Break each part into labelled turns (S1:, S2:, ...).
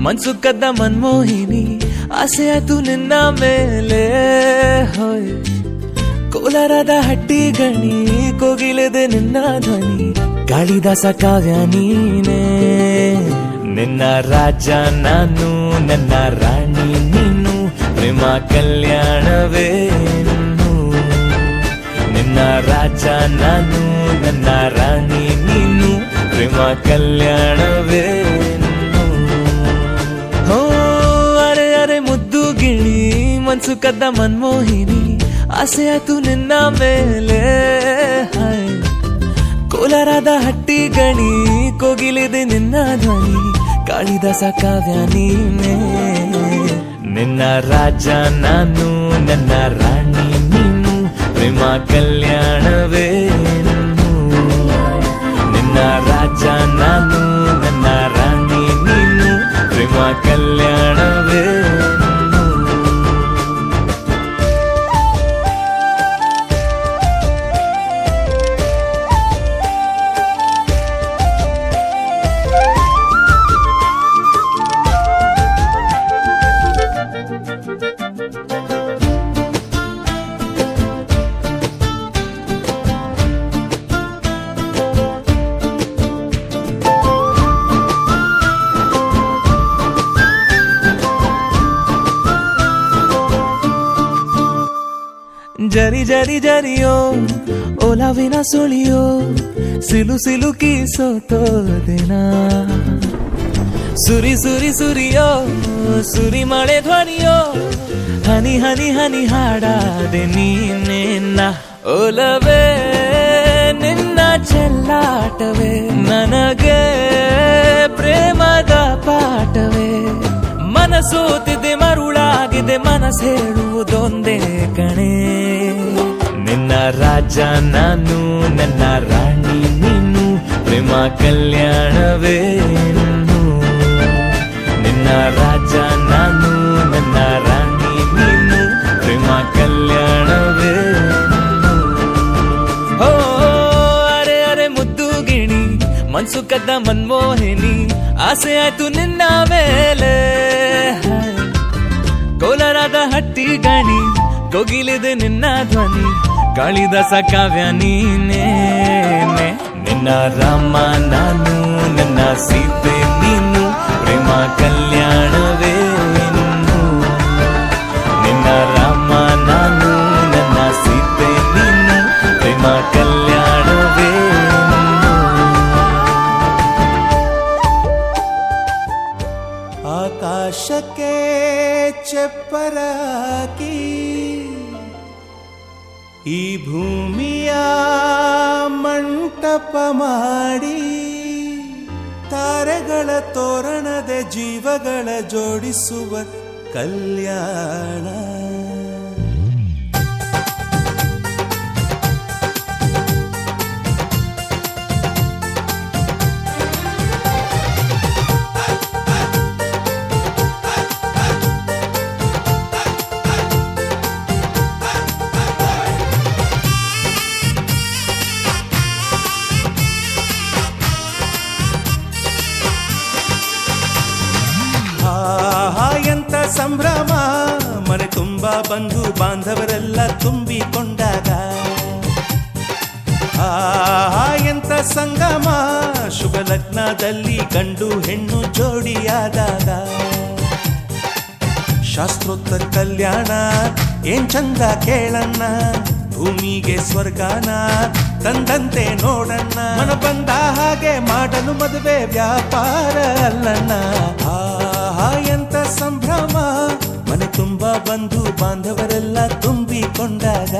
S1: ಮನ್ಸು ಕದ್ದ ಮನ್ಮೋಹಿನಿ ಆಸೆ ಆಯ್ತು ನಿನ್ನ ಮೇಲೆ ಹೋಯ್ ಕೋಲಾರದ ಹಟ್ಟಿ ಗಣಿ ಕೋಗಿಲೆದೆ ನಿನ್ನ ಧ್ವನಿ ಕಾಳಿದಾಸ ಕಾವ್ಯ ನೀನೇ ನಿನ್ನ ರಾಜ ನಾನು ನನ್ನ ರಾಣಿ ನೀನು ಪ್ರೇಮ ಕಲ್ಯಾಣವೇನು ನಿನ್ನ ರಾಜ ನಾನು ನನ್ನ ರಾಣಿ ನೀನು ಪ್ರೇಮ ಕಲ್ಯಾಣವೇನು ಹೋ ಅರೆ ಅರೆ ಮುದ್ದು ಗಿಳಿ ಮನ್ಸು ಕದ್ದ ಮನ್ಮೋಹಿನಿ ಆಸೆ ಆಯ್ತು ನಿನ್ನ ಮೇಲೆ ಕೋಲಾರದ ಹಟ್ಟಿ ಗಣಿ ಕೋಗಿಲಿದೆ ನಿನ್ನ ಧ್ವನಿ ಕಾಳಿದಾಸ ಕಾವ್ಯ ನೀನೇ ನಿನ್ನ ರಾಜ ನಾನು ನನ್ನ ರಾಣಿ ನೀನು ಪ್ರೇಮ ಕಲ್ಯಾಣವೇನು ನಿನ್ನ ರಾಜ ನಾನು ನನ್ನ ರಾಣಿ ನೀನು ಪ್ರೇಮ ಕಲ್ಯಾಣವೇನು ಜರಿ ಜರಿ ಜರಿಯೋ ಓಲಾವಿನ ಸುಳಿಯೋ ಸಿಲು ಸಿಲುಕಿ ಸೋತೋದೆನ ಸುರಿ ಸುರಿ ಸುರಿಯೋ ಸುರಿ ಮಳೆ ಧ್ವನಿಯೋ ಹನಿ ಹನಿ ಹನಿ ಹಾಡಾದೆ ನೀನೇನ ಓಲವೇ ನಿನ್ನ ಚೆಲ್ಲಾಟವೇ ನನಗೆ ಪ್ರೇಮದ ಪಾಠವೇ ಮನಸೋತಿದೆ ಮರುಳಾಗಿದೆ ಮನಸ್ಸು ಹೇಳುವುದೊಂದೇ ಕಣೆ ನಿನ್ನ ರಾಜ ನಾನು ನನ್ನ ರಾಣಿ ನೀನು ಪ್ರೇಮ ಕಲ್ಯಾಣವೇನು ನಿನ್ನ ರಾಜ ನಾನು ನನ್ನ ರಾಣಿ ನೀನು ಪ್ರೇಮ ಕಲ್ಯಾಣವೇನು ಹೋ ಅರೆ ಅರೆ ಮುದ್ದು ಗಿಣಿ ಮನ್ಸು ಕದ್ದ ಮನ್ಮೋಹಿನಿ ಆಸೆ ಆಯ್ತು ನಿನ್ನ ಮೇಲೆ ಕೋಲಾರದ ಹಟ್ಟಿ ಗಣಿ ಕೋಗಿಲಿದೆ ನಿನ್ನ ಧ್ವನಿ ಕಾಳಿದಾಸ ಕಾವ್ಯ ನೀನೇ ನಿನ್ನ ರಾಮ ನಾನು ನನ್ನ ಸೀತೆ ನೀನು ಪ್ರೇಮ ಕಲ್ಯಾಣವೇನು ನಿನ್ನ ರಾಮ ನಾನು ನನ್ನ ಸೀತೆ ನೀನು ಪ್ರೇಮ ಕಲ್ಯಾಣವೇನು
S2: ಆಕಾಶಕ್ಕೆ ಚಪ್ಪರಾಕಿ ಈ ಭೂಮಿಯ ಮಂಟಪ ಮಾಡಿ ತಾರೆಗಳ ತೋರಣದ ಜೀವಗಳ ಜೋಡಿಸುವ ಕಲ್ಯಾಣ ಎಂತ ಸಂಭ್ರಮ ಮನೆ ತುಂಬಾ ಬಂಧು ಬಾಂಧವರೆಲ್ಲ ತುಂಬಿಕೊಂಡಾಗ ಎಂತ ಸಂಗಮ ಶುಭ ಲಗ್ನದಲ್ಲಿ ಗಂಡು ಹೆಣ್ಣು ಜೋಡಿಯಾದಾಗ ಶಾಸ್ತ್ರೋತ್ತರ ಕಲ್ಯಾಣ ಏನ್ ಚಂದ ಕೇಳಣ್ಣ ಭೂಮಿಗೆ ಸ್ವರ್ಗಾನ ತಂದಂತೆ ನೋಡಣ್ಣ ಮನ ಬಂದ ಹಾಗೆ ಮಾಡಲು ಮದುವೆ ವ್ಯಾಪಾರ ಅಲ್ಲಣ್ಣ ಎಂತ ಸಂಭ್ರಮ ಮನೆ ತುಂಬಾ ಬಂಧು ಬಾಂಧವರೆಲ್ಲ ತುಂಬಿಕೊಂಡಾಗ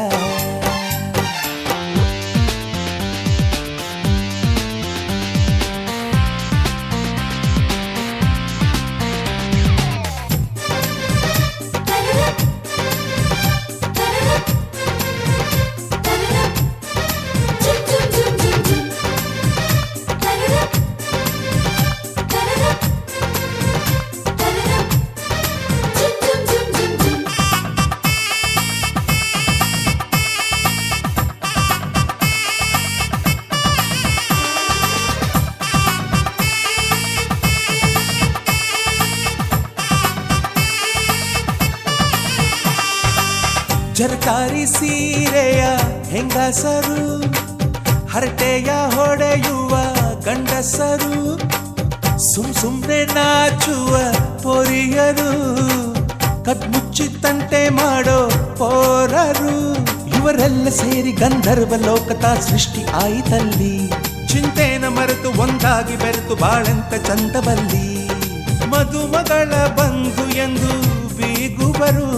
S2: ಜರಕಾರಿ ಸೀರೆಯ ಹೆಂಗಸರು, ಹರಟೆಯ ಹೊಡೆಯುವ ಗಂಡಸರು, ಸುಮ್ನೆ ನಾಚುವ ಪೊರಿಯರು, ಕದ್ಮುಚ್ಚಿ ತಂಟೆ ಮಾಡೋ ಪೋರರು, ಇವರೆಲ್ಲ ಸೇರಿ ಗಂಧರ್ವ ಲೋಕದ ಸೃಷ್ಟಿ ಆಯಿತಲ್ಲಿ. ಚಿಂತೆನ ಮರೆತು ಒಂದಾಗಿ ಬೆರೆತು ಬಾಳೆಂತ ಚಂದವಲ್ಲಿ. ಮದುಮಗಳ ಬಂಧು ಎಂದು ಬೀಗುವರು,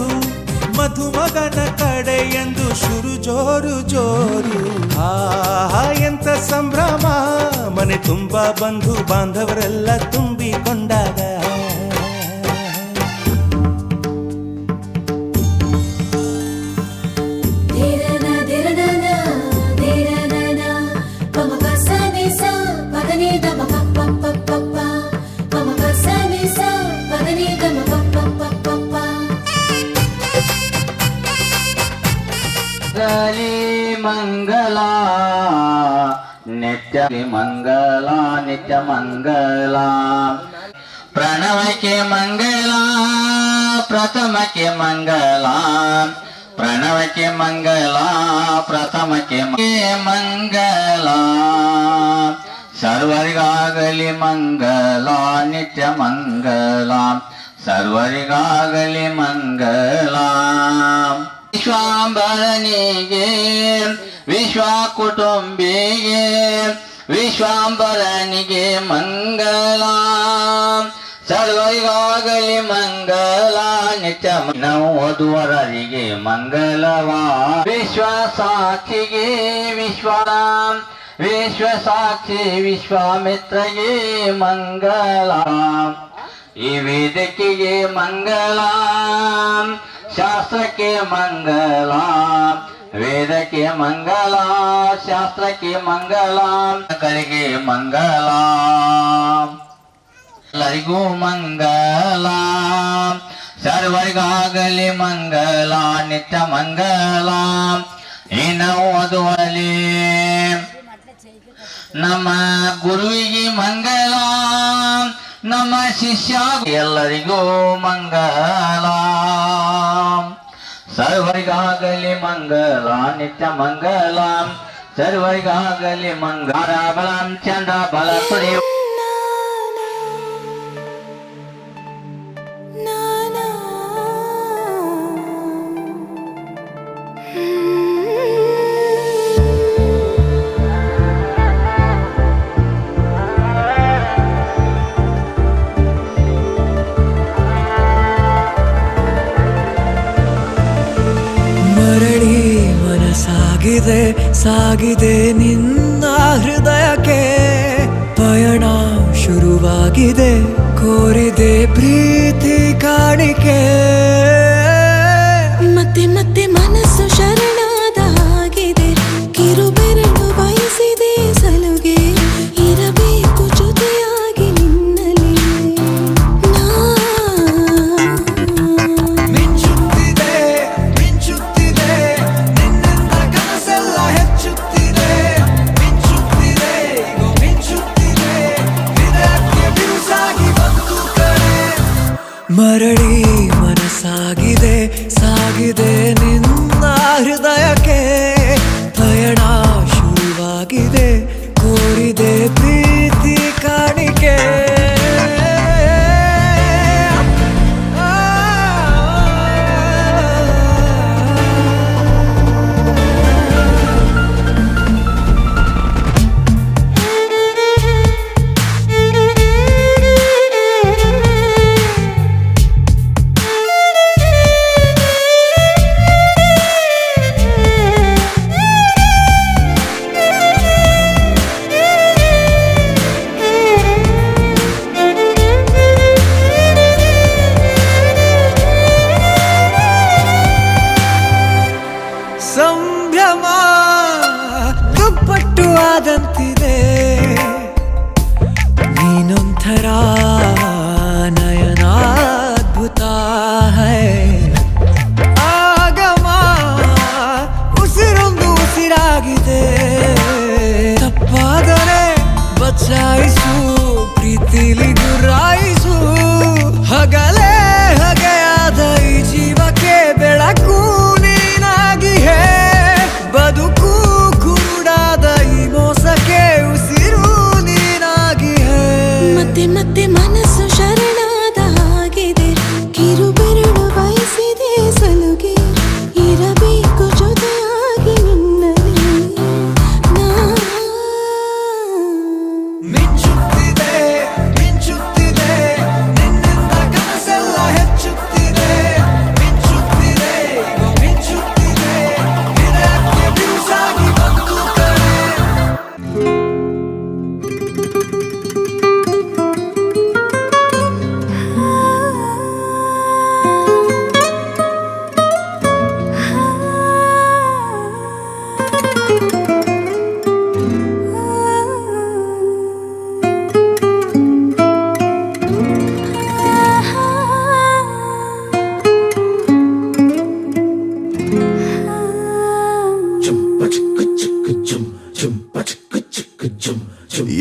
S2: ಮಧುಮಗನ ಕಡೆ ಎಂದು ಶುರು ಜೋರು ಜೋರು. ಆಹಾ ಎಂತ ಸಂಭ್ರಮ, ಮನೆ ತುಂಬ ಬಂಧು ಬಾಂಧವರೆಲ್ಲ ತುಂಬಿಕೊಂಡಾಗ.
S3: ಮಂಗಲ ನಿತ್ಯ ಮಂಗಲ ನಿತ್ಯ ಮಂಗಲ, ಪ್ರಣವಕ್ಕೆ ಮಂಗಲ ಪ್ರಥಮಕ್ಕೆ ಮಂಗಲ, ಪ್ರಣವಕ್ಕೆ ಮಂಗಲ ಪ್ರಥಮಕ್ಕೆ ಮಂಗಲ, ಸರ್ವರಿಗಾಗಲಿ ಮಂಗಲ ನಿತ್ಯ ಮಂಗಲ, ಸರ್ವರಿಗಾಗಲಿ ಮಂಗಲ. ವಿಶ್ವಾಂಬರನಿಗೆ ವಿಶ್ವ ಕುಟುಂಬಿಗೆ ವಿಶ್ವಾಂಬರನಿಗೆ ಮಂಗಲ, ಸರ್ವರಿಗಾಗಲಿ ಮಂಗಲ ನಿತ್ಯ. ಓದುವರರಿಗೆ ಮಂಗಲವಾ. ವಿಶ್ವ ಸಾಕ್ಷಿಗೆ ವಿಶ್ವ ಸಾಕ್ಷಿ ವಿಶ್ವಾಮಿತ್ರಗೆ ಮಂಗಲ, ಈ ವೇದಕ್ಕಿಗೆ ಮಂಗಲ, ಶಾಸ್ತ್ರಕ್ಕೆ ಮಂಗಲ, ವೇದಕ್ಕೆ ಮಂಗಲ, ಶಾಸ್ತ್ರಕ್ಕೆ ಮಂಗಲ, ಕಲಿಗೆ ಮಂಗಲ, ಎಲ್ಲರಿಗೂ ಮಂಗಲ, ಸರ್ವರಿಗಾಗಲಿ ಮಂಗಲ ನಿತ್ಯ ಮಂಗಲ. ಇನ್ನು ಓದುವಲ್ಲಿ ನಮ್ಮ ಗುರುವಿಗೆ ಮಂಗಲ, ನಮ್ಮ ಶಿಷ್ಯ ಎಲ್ಲರಿಗೂ ಮಂಗಲ, ಸರ್ವರಿಗಾಗಲಿ ಮಂಗಲ ನಿತ್ಯ ಮಂಗಲ, ಸರ್ವರಿಗಾಗಲಿ ಮಂಗಲ. ಬಲಂ ಚಂದ್ರ ಬಲ ಸುಡಿ
S1: ಸಾಗಿದೆ ನಿನ್ನ ಹೃದಯಕ್ಕೆ, ಪಯಣ ಶುರುವಾಗಿದೆ, ಕೋರಿದೆ ಪ್ರೀತಿ ಕಾಣಿಕೆ.
S4: ಮತ್ತೆ ಮತ್ತೆ ಮನಸ್ಸು ಶರಣಾದ ಹಾಗಿದೆ, ಕಿರುಬೆರಳು ಬಯಸಿದೆ ಸಲುಗೆ, ಇರಬೇಕು ಜೊತೆಯಾಗಿ ನಿನ್ನಲ್ಲಿ.
S1: ಮಿಂಚುತ್ತಿದೆ ಮಿಂಚುತ್ತಿದೆ ನಿನ್ನಿಂದ ಕನಸೆಲ್ಲ ಹೆಚ್ಚುತ್ತಿದೆ, ಮಿಂಚುತ್ತಿದೆ ಈಗ ಮಿಂಚುತ್ತಿದೆ, ಹೃದಯಕ್ಕೆ ಬಿರುಸಾಗಿ ಬಂತು ಕರೆ. ಮರಳಿ ಮನಸ್ಸಾಗಿದೆ ಸಾಗಿದೆ ನಿನ್ನ ಹೃದಯಕ್ಕೆ, ಪಯಣ ಶುರುವಾಗಿದೆ, ಕೋರಿದೆ ಪ್ರೀತಿ ಕಾಣಿಕೆ.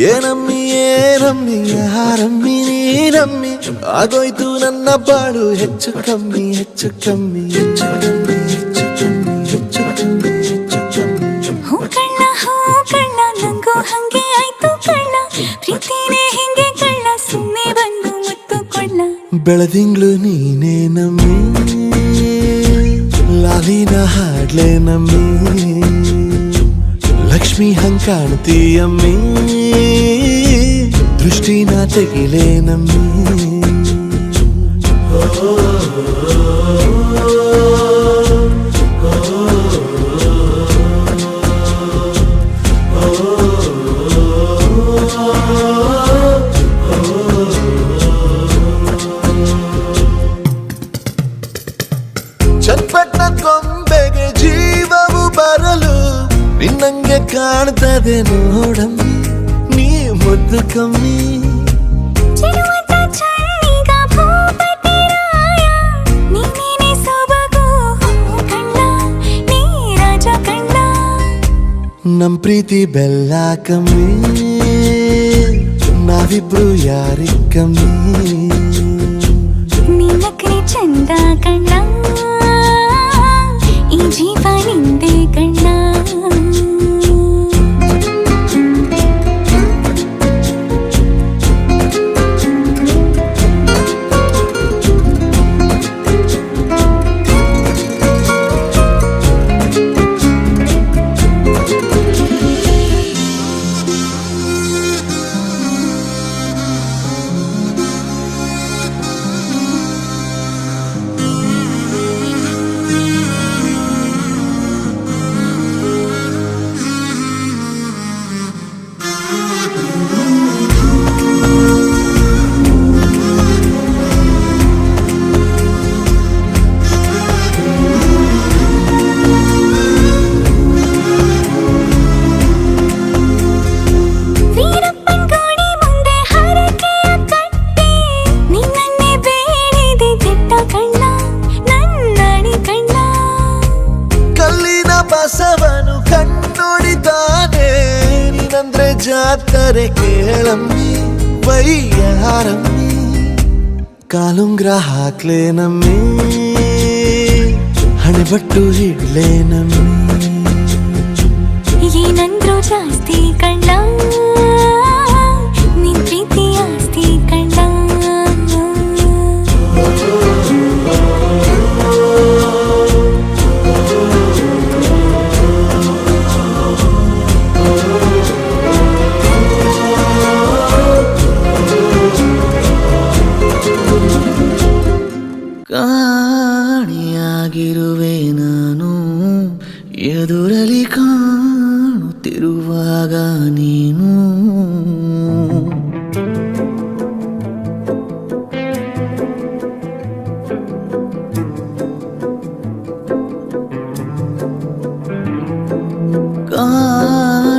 S2: ಏನಮ್ಮಿ ಏನಮ್ಮಿ ಯಾರಮ್ಮಿ ನೀನಮ್ಮಿ ಆಗೋಯ್ತು ನನ್ನ ಬಾಳು ಹೆಚ್ಚು ಕಮ್ಮಿ ಹೆಚ್ಚು ಕಮ್ಮಿ ಹೆಚ್ಚು ಕಮ್ಮಿ ಹೆಚ್ಚು ಕಮ್ಮಿ ಹೆಚ್ಚು ಕಮ್ಮಿ ಹೆಚ್ಚು ಕಮ್ಮಿ
S4: ಹೂ ಕಳ್ಳ ನಂಗೂ ಹಂಗೆ ಆಯ್ತು ಕಳ್ಳ ಪ್ರೀತಿನೇ ಹಿಂಗೆ ಕಳ್ಳ ಸುಮ್ಮನೆ ಬಂದು ಮುತ್ತು ಕೊಳ್ಳ
S2: ಬೆಳದಿಂಗ್ಳು ನೀನೇ ನಮ್ಮಿ ಲಾಲಿನ ಹಾಡ್ಲೆ ನಮ್ಮಿ ಲಕ್ಷ್ಮಿ ಹಂಗ್ ಕಾಣ್ತೀಯಮ್ಮಿ ದೃಷ್ಟಿನ ತೆಗಿಲೆ ನಮ್ಮಿ ಚಟ್ಪಟ್ನ ಕೊಂಬೆಗೆ ಜೀವವು ಬರಲು ನಿನ್ನಂಗೆ ಕಾಣ್ತದೆ ನೋಡಮ್ಮಿ ನೀ ಮುದ್ದು ಕಮ್ಮಿ
S4: ಚಿರುವಟ ಚಳ್ಳಿಗ ಭೂಪತಿರಾಯ ನೀನೇ ಸೊಬಗು ಕಣ್ಣ ನೀ ರಾಜ ಕಣ್ಣ
S2: ನಮ್ ಪ್ರೀತಿ ಬೆಲ್ಲ ಕಮ್ಮಿ ನಾವಿಬ್ರು ಯಾರಿ ಕಮ್ಮಿ
S4: ನೀನಕ್ರೆ ಚಂದ ಕಣ್ಣ ಈ ಜೀವ ನಿಂದೆ ಕಣ್ಣ
S2: ಬಸವನು ಕಣ್ಣೊಡಿತಾನೆ ನೀನಂದ್ರೆ ಜಾತ್ರೆ ಕೇಳಮ್ಮಿ ವೈಯಾರಮ್ಮಿ ಕಾಲುಂಗ್ರ ಹಾಕ್ಲೆ ನಮ್ಮಿ ಹಣೆಬಟ್ಟು ಇಡ್ಲೆ ನಮ್ಮಿ
S4: ಏನಂದ್ರು ಜಾಸ್ತಿ ಕಣ್ಣ ನಿನ್ ಪ್ರೀತಿ ಆಸ್ತಿ ಕಣ್ಣ
S5: ಕಾಣಿಯಾಗಿರುವೆ ನಾನು ಎದುರಲಿ ಕಾಣುತ್ತಿರುವಾಗ ನೀನು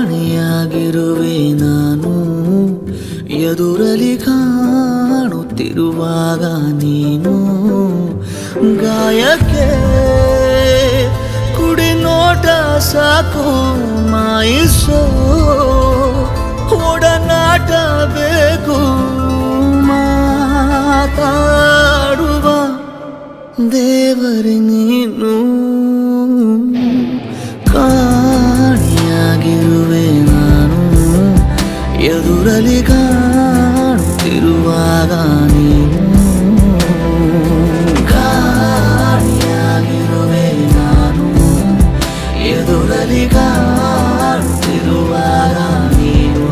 S5: ಕಾಣಿಯಾಗಿರುವೆ ನಾನು ಎದುರಲಿ ಕಾಣುತ್ತಿರುವಾಗ ನೀನು ಗಾಯಕ್ಕೆ ಕುಡಿ ನೋಟ ಸಾಕು ಮಾಯಿಸೋ ಒಡನಾಟ ಬೇಕು ಮಾತಾಡುವ ದೇವರೇ ನೀನು ಕಾಣಿಯಾಗಿರುವೆ ನಾನು ಎದುರಲಿ ಕಾಣುತ್ತಿರುವಾಗ ನೀನು ಕಾಣಿಯಾಗಿರುವೆ ನಾನು ಎದುರಲಿ ಕಾಣುತ್ತಿರುವಾಗ ನೀನು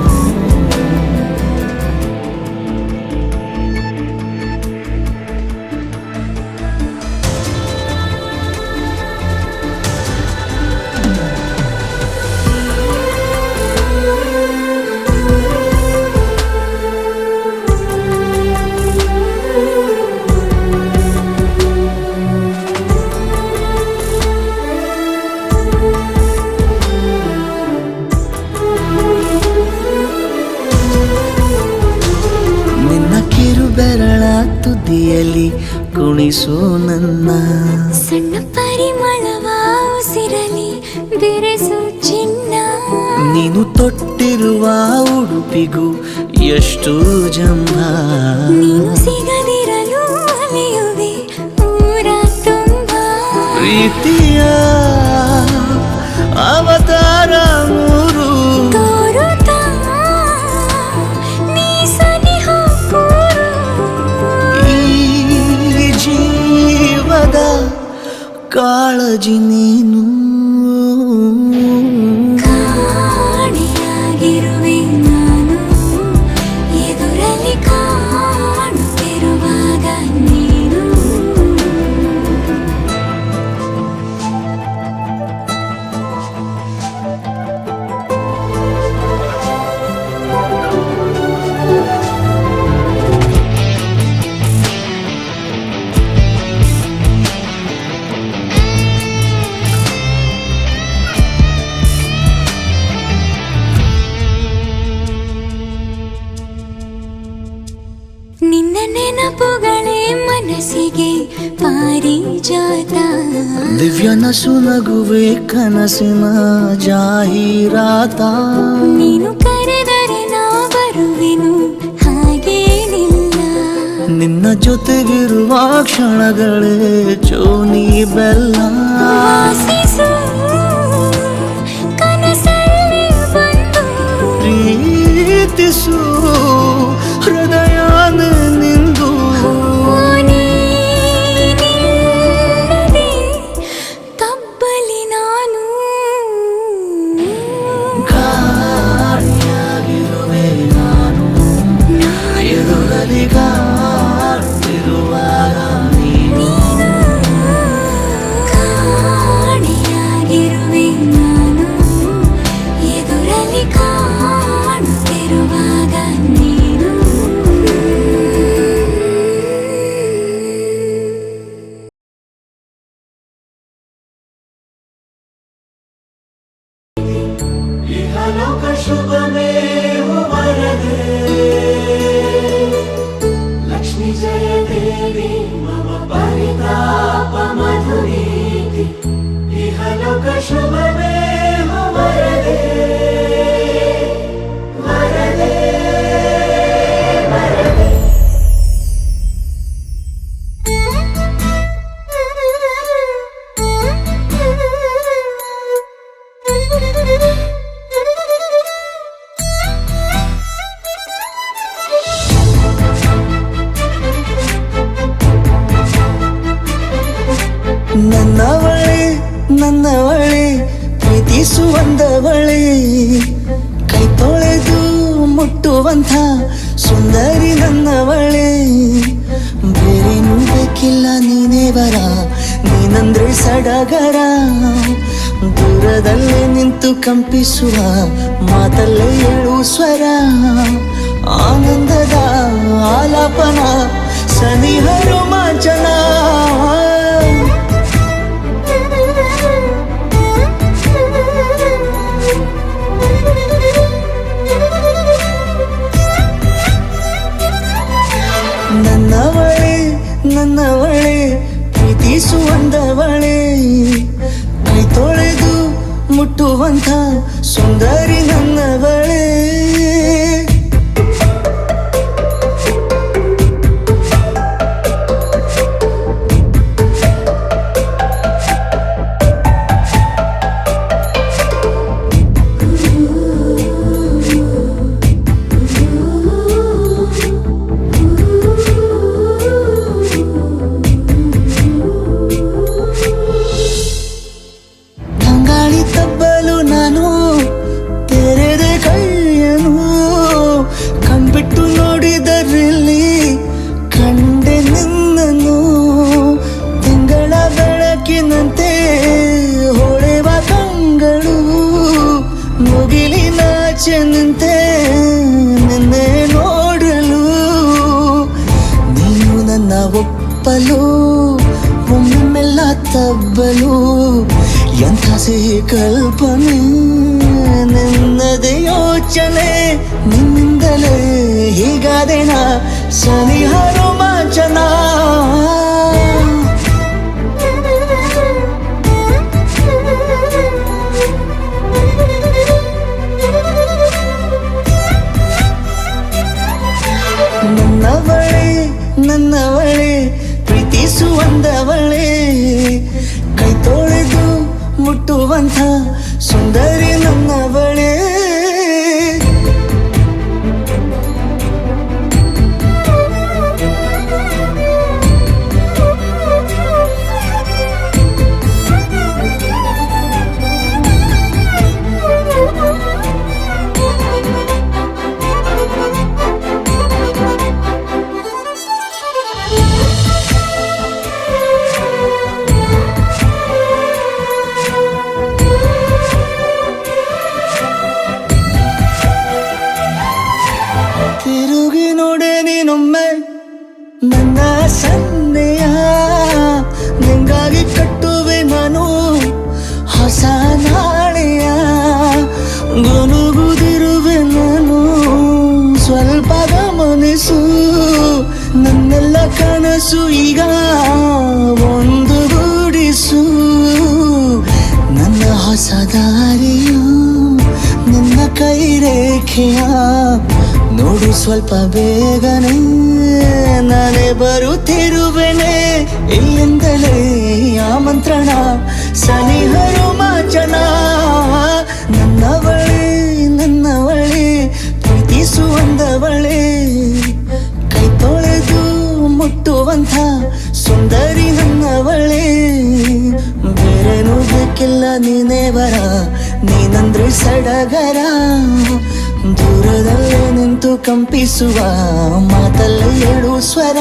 S5: ಬೆರಳ ತುದಿಯಲ್ಲಿ ಕುಣಿಸು ನನ್ನ
S4: ಸಣ್ಣ ಪರಿಮಳವ ಉಸಿರಲಿ ಬೆರೆಸು ಚಿನ್ನ
S5: ನೀನು ತೊಟ್ಟಿರುವ ಉಡುಪಿಗೂ ಎಷ್ಟು ಜಂಭ.
S4: ನೀನು ಸಿಗದಿರಲು ಅಲೆಯುವೆ ಊರ ತುಂಬ.
S5: ಪ್ರೀತಿಯ ಅವತಾರ ಮೂರು
S4: ತೋರುತ್ತಾ ನೀ ಸನಿಹ ಕೂರು.
S5: ಈ ಜೀವದ ಕಾಳಜಿ ನೀನು.
S4: ಕಾಣೆಯಾಗಿರುವೆ ನಾನು ಎದುರಲ್ಲಿ ಕಾಣುತ್ತಿರುವಾಗ ನೀನು. ನಿನ್ನ ನೆನಪುಗಳೇ ಮನಸ್ಸಿಗೆ ಪಾರಿಜಾತ.
S5: ದಿವ್ಯ ನಸು ನಗುವೆ ಕನಸಿನ ಜಾಹೀರಾತ.
S4: ನೀನು ಕರೆದರೆ ನಾ ಬರುವೆನು ಹಾಗೇನಿಲ್ಲ.
S5: ನಿನ್ನ ಜೊತೆಗಿರುವ ಕ್ಷಣಗಳೇ ಚೋನಿ ಬೆಲ್ಲ.
S4: ವಾಸಿಸು ಕನಸಲ್ಲಿ ಬಂದು
S5: ಪ್ರೀತಿಸು ಹೃದಯ ನಿಂದು.
S4: ನೀನಿಲ್ಲದೆ ತಬ್ಬಲಿ ನಾನು.
S5: ಕಾಣಿಯಾಗಿರುವೆ ನಾನು ಎದುರಲ್ಲಿ ಕಾಡುತ್ತಿರುವಾಗ ನೀನು.
S4: ಕಾಣೆಯಾಗಿರುವೆ ನಾನು ಎದುರಲ್ಲಿ ಕಾಣುತ್ತಿರುವಾಗ ನೀನು.
S2: ಇಹಲೋಕ ಶುಭಮೇವ ವರದೆ ಲಕ್ಷ್ಮೀ ಜಯ ದೇವಿ ಮಮ ಪರಿತಾಪ ಮಧುರೀತಿ. ಇಹಲೋಕ ಶುಭಮೇವ ವರದೆ ವರದೆ ವರದೆ.
S5: ನನ್ನವಳೆ ನನ್ನವಳೆ ಪ್ರೀತಿಸುವಂದವಳೆ ಕೈ ತೊಳೆದು ಮುಟ್ಟುವಂಥ ಸುಂದರಿ ನನ್ನವಳೆ. ಬೇರೇನೂ ಬೇಕಿಲ್ಲ ನೀನೇ ಬರ, ನೀನಂದ್ರೆ ಸಡಗರ. ದೂರದಲ್ಲೇ ನಿಂತು ಕಂಪಿಸುವ ಮಾತಲ್ಲೇ ಏಳು ಸ್ವರ. ಆನಂದದ ಆಲಾಪನ ಸನಿಹ ರೋಮಾಂಚನ. ನನ್ನವಳೆ ನನ್ನವಳೆ ಪ್ರೀತಿಸುವಂದವಳೆ ಕೈ ತೊಳೆದು ಮುಟ್ಟುವಂಥ ಸುಂದರಿ ನನ್ನವಳೆ. ತಂಗಾಳಿ ತಬ್ಬಲು ನಾನು ತೆರೆದೆ ಕೈಯನು. ಕಣ್ಬಿಟ್ಟು ನೋಡಿದರಲ್ಲಿ ಕಂಡೆ ನಿನ್ನನು. ತಿಂಗಳ ಬೆಳಕಿನಂತೆ ಹೊಳೆವ ಕಂಗಳು ಮುಗಿಲಿನಾಚೆ ನಿಂತೆ ನಿನ್ನೆ ನೋಡಲು. ನೀನು ನನ್ನ ಒಪ್ಪಲು ಒಮ್ಮೆಲ್ಲ ತಬ್ಬಲು ಎಂಥ ಸಿಹಿ ಕಲ್ಪನೆ. ನಿನ್ನದೇ ಯೋಚನೆ ನಿನ್ನಿಂದಲೇ ಹೀಗಾದೆನ ಸನಿಹ ರೋಮಾಂಚನ. ಹೊಸ ದಾರಿಯು ನಿನ್ನ ಕೈ ರೇಖೆಯ ನೋಡು ಸ್ವಲ್ಪ ಬೇಗನೆ ನಾನೇ ಬರುತ್ತಿರುವೆನೆ ಇಲ್ಲಿಂದಲೇ ಆಮಂತ್ರಣ ಸನಿಹ ರೋಮಾಂಚನ ನನ್ನವಳೇ ಪ್ರೀತಿಸುವಂದವಳೇ ಕೈ ತೊಳೆದು ಮುಟ್ಟುವಂಥ ಸುಂದರಿ ನನ್ನವಳೇ ಬೇರೇನು ಬೇಕಿಲ್ಲ ನೀನೇ ಬರ ನೀನಂದ್ರೆ ಸಡಗರ ದೂರದಲ್ಲೇ ನಿಂತು ಕಂಪಿಸುವ ಮಾತಲ್ಲೇ ಏಳು ಸ್ವರ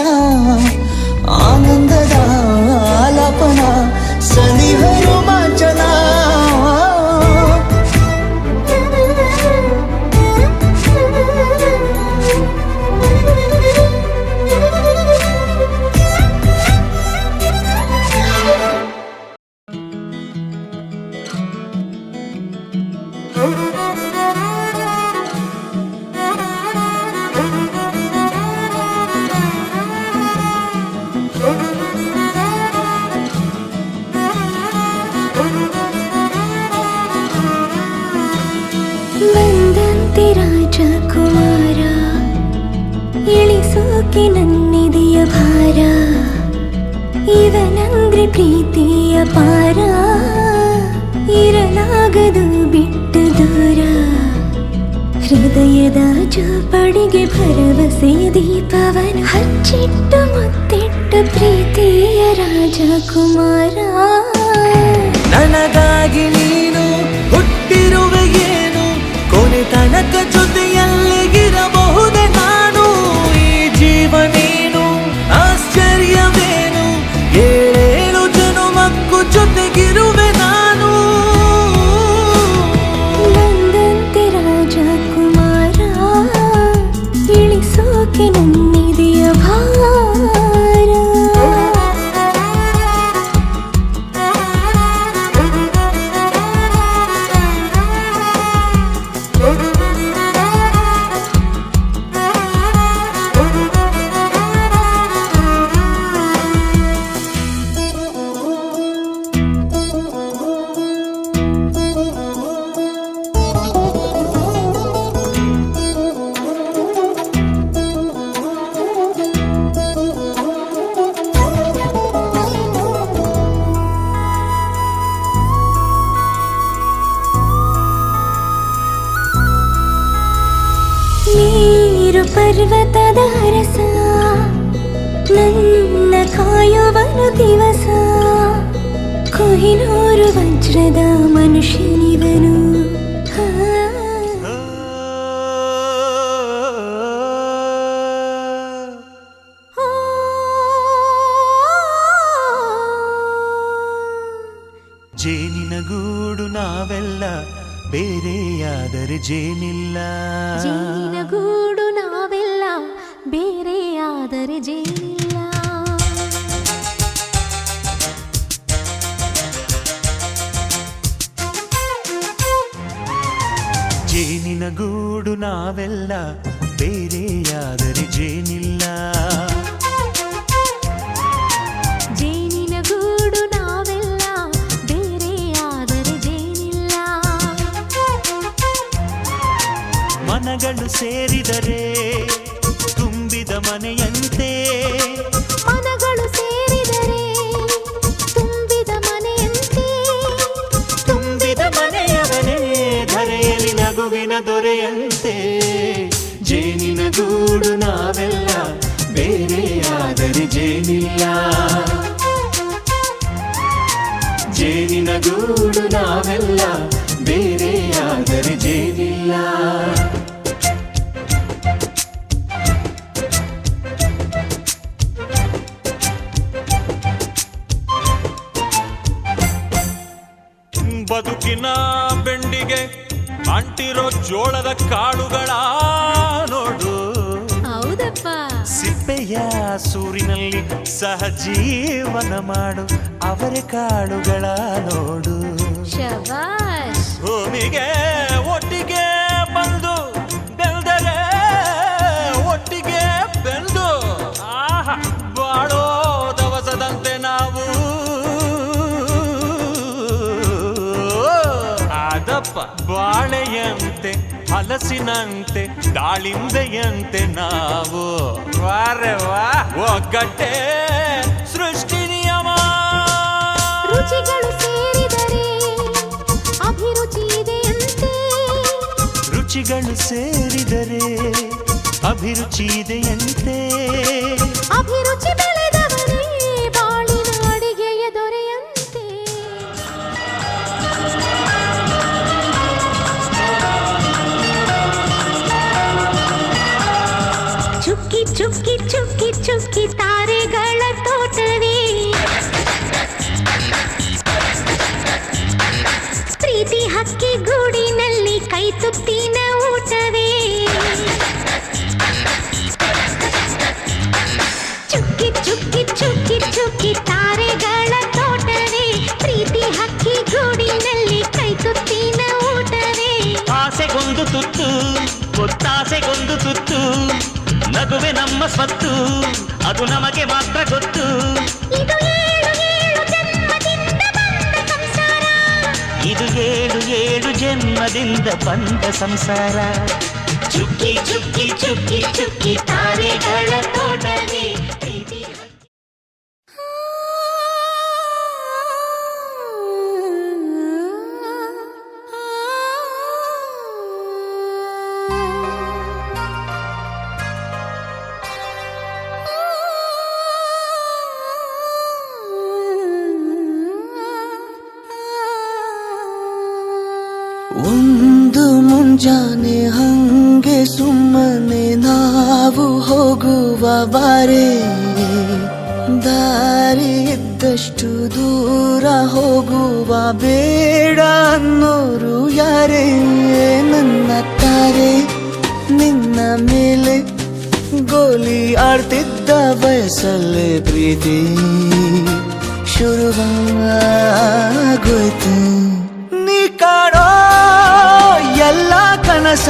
S5: ಆನಂದದ ಆಲಾಪನ ಸನಿಹ ರೋಮಾಂಚನ
S4: ಬಂದಂತೆ ರಾಜಕುಮಾರ ಇಳಿಸೋಕೆ ನನ್ನಿದೆಯ ಭಾರ ಇವನಂದ್ರೆ ಪ್ರೀತಿಯ ಪಾರ ಇರಲಾಗದು ಬಿಟ್ಟು ದೂರ ಹೃದಯದ ಜೋಪಡಿಗೆ ಭರವಸೆಯ ದೀಪವನ ಹಚ್ಚಿಟ್ಟು ಮುತ್ತಿಟ್ಟು ಪ್ರೀತಿಯ ರಾಜಕುಮಾರ
S2: ನನಗಾಗಿ ನೀನು ಹುಟ್ಟಿರುವೆ ಏನು ಕೊನೆ ತನಕ ಜೊತೆಯಲ್ಲಿಗಿರಬಹುದೇ ನಾನು ಈ ಜೀವನೇನು ಆಶ್ಚರ್ಯವೇನು ಏಳೇಳು ಜನುಮಕ್ಕೂ ಜೊತೆಗಿರುವೆ ನಾನು
S4: ಬಂದಂತೆ ರಾಜಕುಮಾರ ಇಳಿಸೋಕೆ ನನ್ನಿದೆಯ ಭಾರ ನೀರು ಪರ್ವತದ ರಸ ನನ್ನ ಕಾಯುವನು ದಿವಸ ಕೊಹಿನೂರು ವಜ್ರದ ಮನುಷ್ಯನಿವನು
S2: ಜೇನಿನ ಗೂಡು ನಾವೆಲ್ಲ ಬೇರೆಯಾದರೆ ಜೇನಿಲ್ಲ
S4: ಜೇನಿನ ಗೂಡು ನಾವೆಲ್ಲ ಬೇರೆಯಾದರೆ ಜೇನಿಲ್ಲ
S2: ಜೇನಿನ ಗೂಡು ನಾವೆಲ್ಲ ಬೇರೆಯಾದರೆ ಜೇನಿಲ್ಲ
S4: ಜೇನಿನ ಗೂಡು ನಾವೆಲ್ಲ ಬೇರೆಯಾದರೆ ಜೇನಿಲ್ಲ
S2: ಮನಗಳು ಸೇರಿದರೆ ತುಂಬಿದ ಮನೆಯಂತೆ
S4: ಮನಗಳು ಸೇರಿದರೆ ತುಂಬಿದ ಮನೆಯಂತೆ
S2: ತುಂಬಿದ ಮನೆಯವನೇ ಧರೆಯಲ್ಲಿ ನಗುವಿನ ದೊರೆಯಂತೆ ಜೇನಿನ ಗೂಡು ನಾವೆಲ್ಲ ಬೇರೆಯಾದರೆ ಜೇನಿಲ್ಲ ಜೇನಿನ ಗೂಡು ನಾವೆಲ್ಲ ಬೇರೆಯಾದರೆ ಜೇನಿಲ್ಲ
S6: ಬದುಕಿನ ಬೆಂಡಿಗೆ ಅಂಟಿರೋ ಜೋಳದ ಕಾಳುಗಳ ನೋಡು
S4: ಹೌದಪ್ಪ
S2: ಸಿಪ್ಪೆಯ ಸೂರಿನಲ್ಲಿ ಸಹಜೀವನ ಮಾಡು ಅವರೆ ಕಾಳುಗಳ ನೋಡು
S4: ಶಬಾಷ್
S6: ಭೂಮಿಗೆ ಒಟ್ಟಿಗೆ ಬಂದು ಬೆಳೆದರೆ ಒಟ್ಟಿಗೆ ಬೆಳೆದು ಆಹಾ ಬಾಳೋ ದವಸದಂತೆ ನಾವು ಹಲಸಿನಂತೆ ದಾಳಿಂಬೆಯಂತೆ ನಾವು ವಾರೆ ವಾ ಒಗ್ಗಟ್ಟೆ ಸೃಷ್ಟಿ ನಿಯಮ.
S4: ರುಚಿಗಳು ಸೇರಿದರೆ ಅಭಿರುಚಿ ಇದೆಯಂತೆ.
S6: ರುಚಿಗಳು ಸೇರಿದರೆ ಅಭಿರುಚಿ ಇದೆಯಂತೆ.
S4: ಅಭಿರುಚಿ ಬೆಳೆದವರೇ ಬಾಳಿನ ಅಡಿಗೆಯ ದೊರೆಯಂತೆ. ಚುಕ್ಕಿ ಚುಕ್ಕಿ ಚುಕ್ಕಿ ಚುಕ್ಕಿ ತಾರೆಗಳ ತೋಟವೇ ಪ್ರೀತಿ ಹಕ್ಕಿ ಗೂಡಿನಲ್ಲಿ ಕೈ ತುತ್ತಿನ ಊಟವೇ. ಚುಕ್ಕಿ ಚುಕ್ಕಿ ಚುಕ್ಕಿ ಚುಕ್ಕಿ ತಾರೆಗಳ ತೋಟವೇ ಪ್ರೀತಿ ಹಕ್ಕಿ ಗೂಡಿನಲ್ಲಿ ಕೈ ತುತ್ತಿನ ಊಟವೇ.
S7: ಆಸೆಗೊಂದು ತುತ್ತು ಒತ್ತಾಸೆಗೊಂದು ತುತ್ತು ನಗುವೆ ನಮ್ಮ ಸ್ವತ್ತು ಅದು ನಮಗೆ ಮಾತ್ರ ಗೊತ್ತು.
S4: ಇದು ಏಳು ಏಳು ಜನ್ಮದಿಂದ ಬಂದ ಸಂಸಾರ.
S7: ಇದು ಏಳು ಏಳು ಜನ್ಮದಿಂದ ಬಂದ ಸಂಸಾರ. ಚುಕ್ಕಿ ಚುಕ್ಕಿ ಚುಕ್ಕಿ ಚುಕ್ಕಿ ತಾರೆಗಳ ತೋಟವೇ ಪ್ರೀತಿ.
S5: ಒಂದು ಮುಂಜಾನೆ ಹಂಗೆ ಸುಮ್ಮನೆ ನಾವು ಹೋಗುವ ಬಾರೆ. ದಾರಿ ಇದ್ದಷ್ಟು ದೂರ ಹೋಗುವ ಬೇಡ ಅನ್ನೋರು ಯಾರೇ. ನನ್ನ ತಾರೆ ನಿನ್ನ ಮೇಲೆ ಗೋಲಿ ಆಡ್ತಿದ್ದ ವಯಸ್ಸಲ್ಲೇ ಪ್ರೀತಿ ಶುರುವಾಗೋಯ್ತು. ನೀ ಕಾಡೋ ಎಲ್ಲ ಕನಸ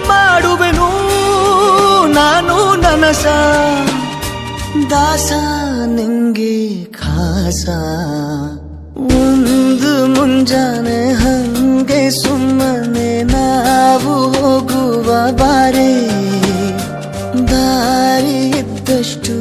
S5: ಮಾಡುವೆನು ನಾನು ನನಸ. ದಾಸ ನಿಂಗೆ ಖಾಸ. ಒಂದು ಮುಂಜಾನೆ ಹಂಗೆ ಸುಮ್ಮನೆ ನಾವು ಹೋಗುವ ಬಾರೆ. ದಾರಿ ಇದ್ದಷ್ಟು